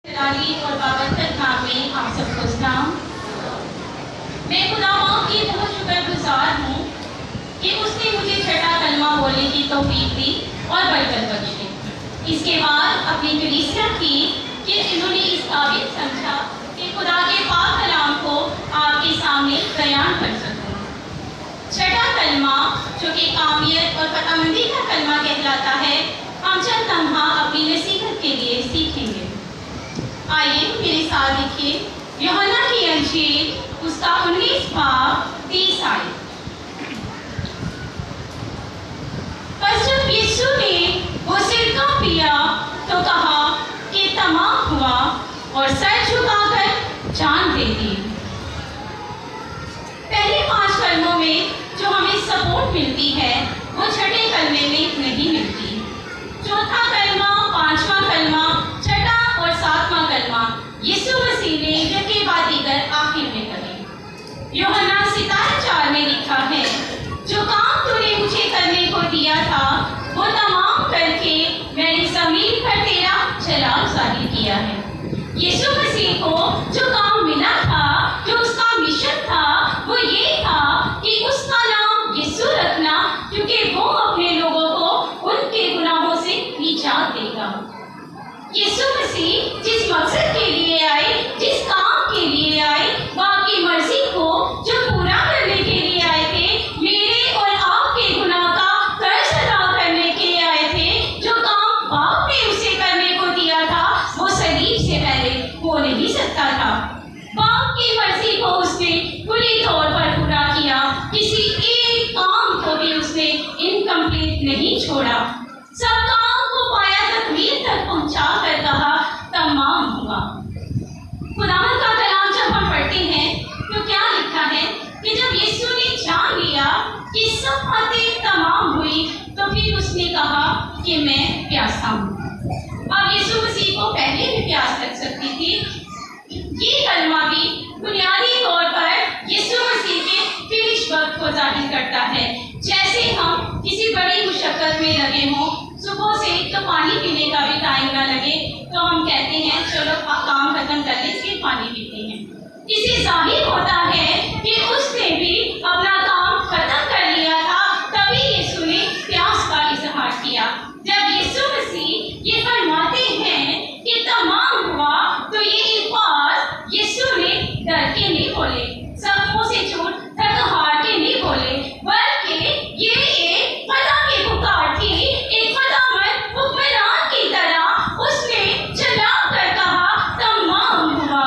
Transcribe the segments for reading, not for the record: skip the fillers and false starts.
और बाबरकत नाम में आप सबको सलाम। मैं खुदावंद की बहुत शुक्रगुजार हूँ कि उसने मुझे छठा कलमा बोलने की तौफीक दी और बरकत बख्शी। इसके बाद अपनी कलीसिया की कि इन्होंने इस काबिल समझा कि खुदा के पाक कलाम को आपके सामने बयान कर सकूँ। छठा कलमा जो कि कामियत और फतहमंदी का कलमा कहलाता है, हम चंद लम्हा अपनी नसीहत के लिए सीखेंगे। आइए मेरे साथ लिखिए यूहन्ना की अंजील उसका 19 बाब 30 आयत। बस जब यीशु ने वो सिरका पिया तो कहा कि तमाम हुआ और सर झुकाकर जान दे दी। पहले 5 कलमों में जो हमें सपोर्ट मिलती है वो छठे कलमे में नहीं मिलती। चौथा कलमा, 5वां कलमा, छठा और 7वां कलमा यीशु मसीह ने यके बाद दीगर आखिर में कहे। यूहन्ना 17:4 में लिखा है, जो काम तूने मुझे करने को दिया था वो तमाम करके मैंने ज़मीन पर तेरा जलाल जाहिर किया है। यीशु मसीह को जो काम मिला था, जो उसका मिशन था, वो ये था कि उसका नाम यीशु रखना, क्योंकि वो अपने लोगों को उनके गुनाहों से निजात देगा। यीशु मसीह जिस मकसद के लिए आए, जिस काम के लिए आए, वहाँ की मर्जी को जो पूरा करने के लिए आए थे, मेरे और आपके गुनाह का कर्ज अदा करने के लिए आए थे। जो काम बाप ने उसे करने को दिया था वो सलीब से पहले हो नहीं सकता था। बाप की मर्जी को उसने पूरी तौर पर पूरा किया, किसी एक काम को भी उसने इनकम्प्लीट नहीं छोड़ा। सब काम को पाया तकमील तक पहुंचा कर कहा तमाम हुआ। खुदावंद का कलाम जब हम पढ़ते हैं तो क्या लिखा है कि जब यीशु ने जान लिया कि सब बातें तमाम हुई तो फिर उसने कहा कि मैं प्यासा हूँ। अब यीशु मसीह को पहले भी प्यास लग सकती थी। ये कलमा भी बुनियादी तौर पर यीशु मसीह के फिनिश वक्त को जाहिर करता है। जैसे हम किसी बड़ी मुशक्कत में लगे हों, सुबह से तो पानी पीने का भी टाइम ना लगे तो हम कहते हैं चलो काम खत्म कर ले फिर पानी पीते हैं। इससे जाहिर होता है कि उसने भी अपना काम खत्म कर लिया था, तभी यीशु ने प्यास का इजहार किया। जब यीशु मसीह ये फरमाते हैं कि तमाम हुआ तो ये अल्फाज यीशु ने डर के नहीं बोले, सबों से झूठ थक हार के नहीं बोले, बल्कि ये एक फतह की पुकार थी। एक फतहमंद हुक्मरान की तरह उसने चला कर कहा तमाम हुआ।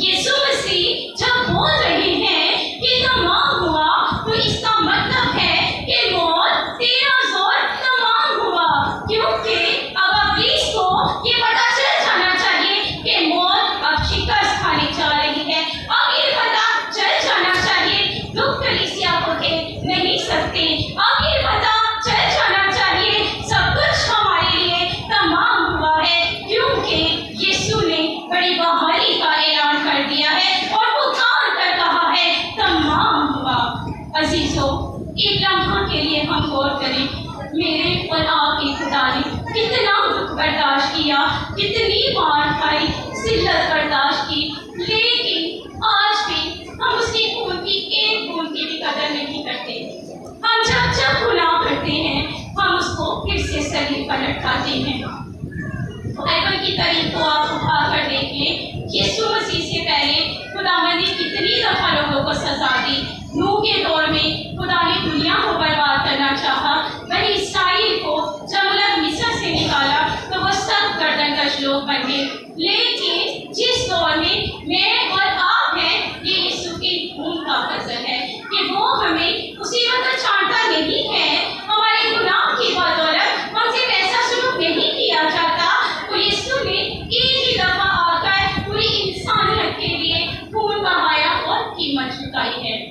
यीशु मसीह जब बोल रहे हैं कि तमाम हुआ तो इसका मतलब है कि मौत तेरा जोर तमाम हुआ, क्योंकि अब इब्लीस को ये पता चल जाना चाहिए कि मौत अब शिकस्त खाने जा रही है। अब ये पता चल जाना चाहिए दुख कलीसिया को थे नहीं सकते। अब ये पता चल जाना चाहिए सब कुछ हमारे लिए तमाम हुआ है, क्योंकि यीशु ने बड़ी बहाली का ऐलान कर दिया है और पुकार कर कहा है तमाम हुआ। अजीजों, एक लम्हा के लिए हम गौर करें, मेरे और आपके खुदा ने कितना दुख बर्दाश्त किया, कितनी मार खाई, जिल्लत बर्दाश्त की, लेकिन आज भी हम उसके खून की एक बूंद की भी कदर नहीं करते। हम जब गुनाह करते हैं हम उसको फिर से सलीब पर लटकाते हैं। बाइबल की तारीख को आप उठा कर देखिए, यीशु मसीह से पहले खुदावंद ने कितनी दफा लोगों को सजा दी। नूह के दौर में खुदा ने दुनिया को बर्बाद करना चाहा, बनी इसराइल को जब मिस्र से निकाला तो वो सब गर्दनकश लोग बन गए। लेकिन जिस दौर में मैं और आप हैं, ये यीशु के खून का फजल है कि वो हमें उसी वक्त छांटता नहीं है। हमारे गुनाह की बदौलत हमसे वैसा सलूक नहीं किया जाता, तो यीशु ने एक ही दफा आकर पूरी इंसानियत के लिए खून बहाया और कीमत चुकाई है।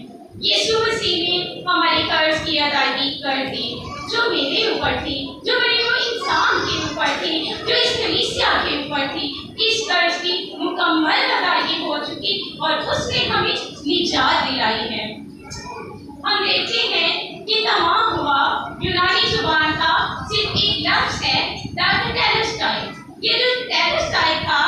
यीशु मसीह ने हमारे कर्ज की अदायगी कर दी, जो मेरे ऊपर थी, जो मेरे वो इंसान के ऊपर थी, जो इस कलीसिया के ऊपर थी। इस कर्ज की मुकम्मल अदायगी हो चुकी और उसने हमें निजात दिलाई है। हम देखते हैं कि तमाम हुआ यूनानी जुबान का सिर्फ एक लफ्ज है टेलेस्टाई। ये जो टेलेस्टाई था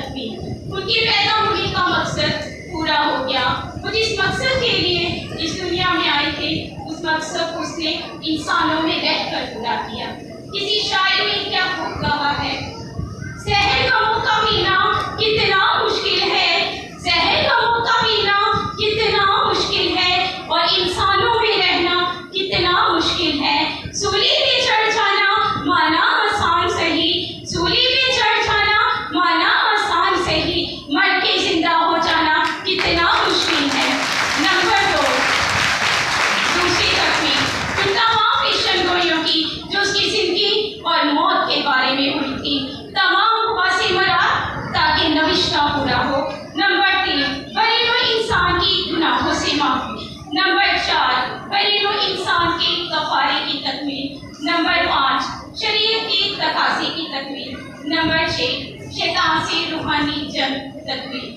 تکمیل. ان کی پیدا ہونے کا مقصد پورا ہو گیا. وہ جس مقصد کے لیے اس دنیا میں آئے تھے اس مقصد کو اس نے انسانوں میں رہ کر پورا کیا. کسی شاعر میں کیا خوب کہا ہے, سحر غموں کا پینا کتنا مشکل ہے, سحر غموں کا پینا کتنا مشکل ہے, اور انسانوں میں رہنا کتنا مشکل ہے. سولی پہ چڑھ جانا مانا آسان سہی, سولی پہ چڑھ جانا مانا آسان سہی, مر کے زندہ ہو جانا کتنا مشکل ہے. نمبر 2, دوسری تکمیل ان تمام پیشن گوئیوں کی جو اس کی زندگی اور موت کے بارے میں ہوئی تھی, تمام خواصیں مراد تاکہ نوشتہ پورا ہو. نمبر 3, غریب انسان کی گناہوں سے معافی. نمبر 4, غریب انسان کے کفارے کی تکمیل. نمبر 5, شریعت کے تقاضے کی تکمیل. نمبر 6, شیطان سے روحانی جنگ تکمیل.